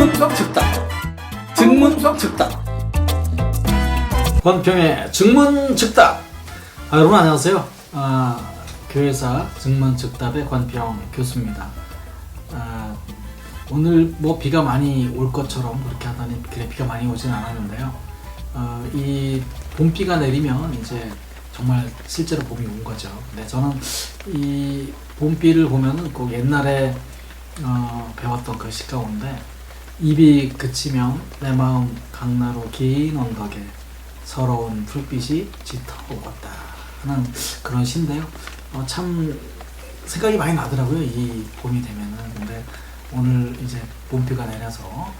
증문석 즉답. 증문석 즉답. 권평의 증문즉답. 여러분 안녕하세요. 교회사 증문즉답의 권평 교수입니다. 오늘 뭐 비가 많이 올 것처럼 그렇게 하더니 그래 비가 많이 오진 않았는데요. 이 봄비가 내리면 이제 정말 실제로 봄이 온 거죠. 근데 저는 이 봄비를 보면은 꼭 옛날에 배웠던 그 시 가운데 입이 그치면 내 마음 강나루 긴 언덕에 서러운 불빛이 짙어오겠다 하는 그런 시인데요. 참 생각이 많이 나더라고요. 이 봄이 되면은. 근데 오늘 이제 봄비가 내려서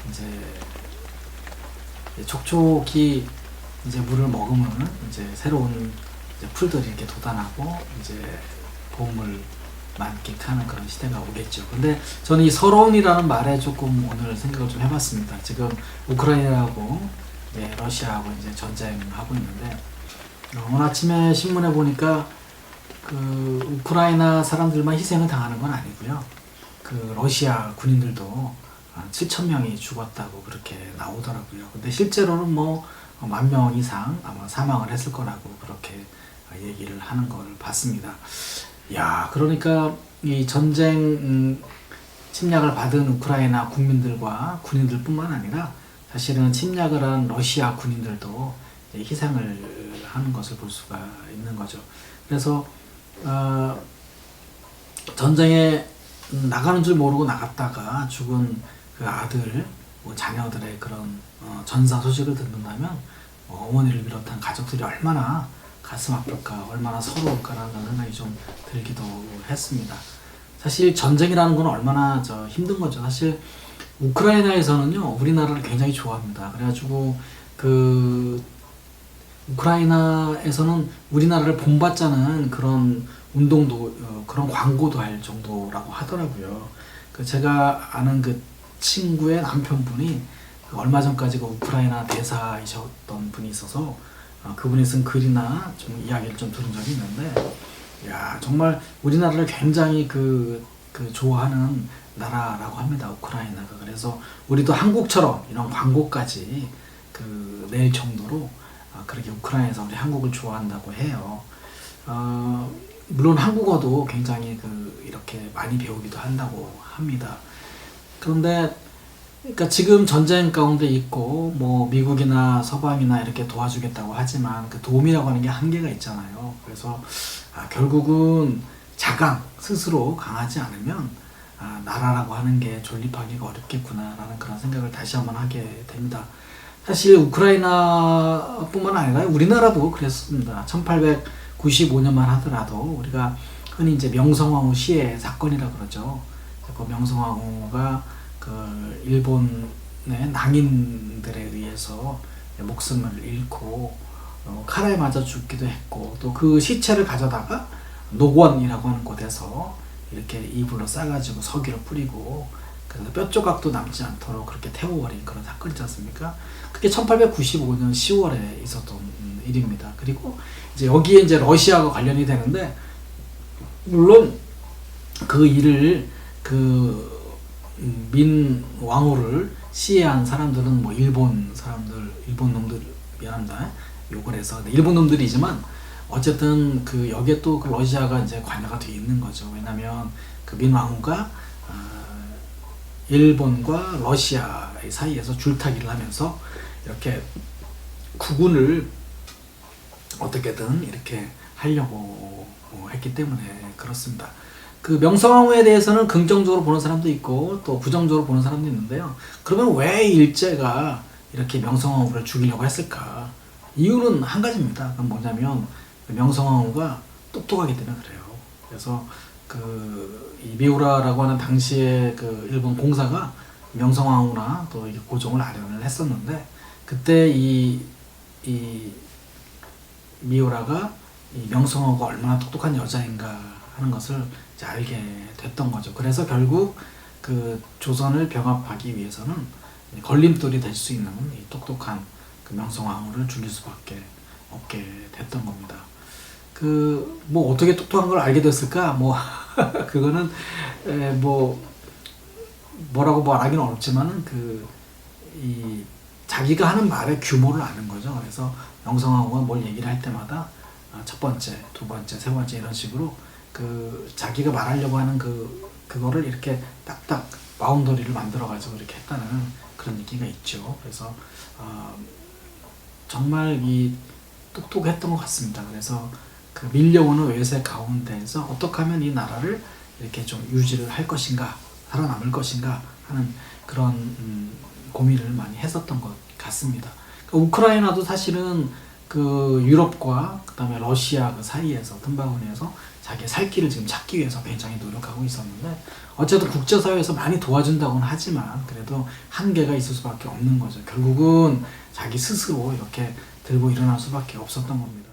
이제 촉촉히 이제 물을 먹으면 이제 새로운 이제 풀들이 이렇게 돋아나고 이제 봄을 만끽하는 그런 시대가 오겠죠. 근데 저는 이 서러운이라는 말에 조금 오늘 생각을 좀 해봤습니다. 지금 우크라이나하고 러시아하고 이제 전쟁하고 있는데 오늘 아침에 신문에 보니까 그 우크라이나 사람들만 희생을 당하는 건 아니고요. 그 러시아 군인들도 7,000명이 죽었다고 그렇게 나오더라고요. 근데 실제로는 뭐 10,000명 이상 아마 사망을 했을 거라고 그렇게 얘기를 하는 걸 봤습니다. 야, 그러니까 이 전쟁 침략을 받은 우크라이나 국민들과 군인들뿐만 아니라 사실은 침략을 한 러시아 군인들도 희생을 하는 것을 볼 수가 있는 거죠. 그래서 전쟁에 나가는 줄 모르고 나갔다가 죽은 그 아들, 자녀들의 그런 전사 소식을 듣는다면 어머니를 비롯한 가족들이 얼마나 가슴 아플까, 얼마나 서러울까라는 생각이 좀 들기도 했습니다. 사실 전쟁이라는 건 얼마나 힘든 거죠. 사실 우크라이나에서는요, 우리나라를 굉장히 좋아합니다. 그래가지고 그 우크라이나에서는 우리나라를 본받자는 그런 운동도 그런 광고도 할 정도라고 하더라고요. 그 제가 아는 그 친구의 남편분이 얼마 전까지 그 우크라이나 대사이셨던 분이 있어서 그분이 쓴 글이나 좀 이야기를 좀 들은 적이 있는데, 야, 정말 우리나라를 굉장히 그 좋아하는 나라라고 합니다. 우크라이나가. 그래서 우리도 한국처럼 이런 광고까지 낼 정도로 그렇게 우크라이나에서 우리 한국을 좋아한다고 해요. 물론 한국어도 굉장히 이렇게 많이 배우기도 한다고 합니다. 그런데 그러니까 지금 전쟁 가운데 있고 뭐 미국이나 서방이나 이렇게 도와주겠다고 하지만 그 도움이라고 하는 게 한계가 있잖아요. 그래서 결국은 자강 스스로 강하지 않으면 나라라고 하는 게 존립하기가 어렵겠구나라는 그런 생각을 다시 한번 하게 됩니다. 사실 우크라이나뿐만 아니라 우리나라도 그랬습니다. 1895년만 하더라도 우리가 흔히 이제 명성황후 시해 사건이라 그러죠. 그 명성황후가 그 일본의 낭인들에 의해서 목숨을 잃고 칼에 맞아 죽기도 했고, 또 그 시체를 가져다가 녹원이라고 하는 곳에서 이렇게 이불로 싸가지고 석유를 뿌리고 그래서 뼈 조각도 남지 않도록 그렇게 태워버린 그런 사건이 있지 않습니까? 그게 1895년 10월에 있었던 일입니다. 그리고 이제 여기에 이제 러시아가 관련이 되는데, 물론 그 일을 민 왕후를 시해한 사람들은 뭐 일본 놈들, 미안합니다. 욕을 해서. 일본 놈들이지만 어쨌든 여기에 또 그 러시아가 이제 관여가 되어 있는 거죠. 왜냐면 그 민 왕후가 일본과 러시아의 사이에서 줄타기를 하면서 이렇게 국운을 어떻게든 이렇게 하려고 했기 때문에 그렇습니다. 그 명성황후에 대해서는 긍정적으로 보는 사람도 있고 또 부정적으로 보는 사람도 있는데요. 그러면 왜 일제가 이렇게 명성황후를 죽이려고 했을까? 이유는 한 가지입니다. 그건 뭐냐면 명성황후가 똑똑하기 때문에 그래요. 그래서 이 미우라라고 하는 당시에 그 일본 공사가 명성황후나 또 고종을 아련을 했었는데, 그때 이 미우라가 이 명성황후가 얼마나 똑똑한 여자인가 하는 것을 이제 알게 됐던 거죠. 그래서 결국 그 조선을 병합하기 위해서는 걸림돌이 될 수 있는 이 똑똑한 그 명성황후를 죽일 수밖에 없게 됐던 겁니다. 뭐 어떻게 똑똑한 걸 알게 됐을까? 뭐 그거는 뭐 뭐라고 말하기는 어렵지만은 이 자기가 하는 말의 규모를 아는 거죠. 그래서 명성황후가 뭘 얘기를 할 때마다 첫 번째, 두 번째, 세 번째 이런 식으로 자기가 말하려고 하는 그거를 이렇게 딱딱 바운더리를 만들어 가지고 이렇게 했다는 그런 얘기가 있죠. 그래서 정말 똑똑했던 것 같습니다. 그래서 밀려오는 외세 가운데에서 어떻게 하면 이 나라를 이렇게 좀 유지를 할 것인가, 살아남을 것인가 하는 그런 고민을 많이 했었던 것 같습니다. 우크라이나도 사실은 유럽과 그다음에 러시아 사이에서 틈바구니에서 자기의 살 길을 지금 찾기 위해서 굉장히 노력하고 있었는데 어쨌든 국제사회에서 많이 도와준다고는 하지만 그래도 한계가 있을 수밖에 없는 거죠. 결국은 자기 스스로 이렇게 들고 일어날 수밖에 없었던 겁니다.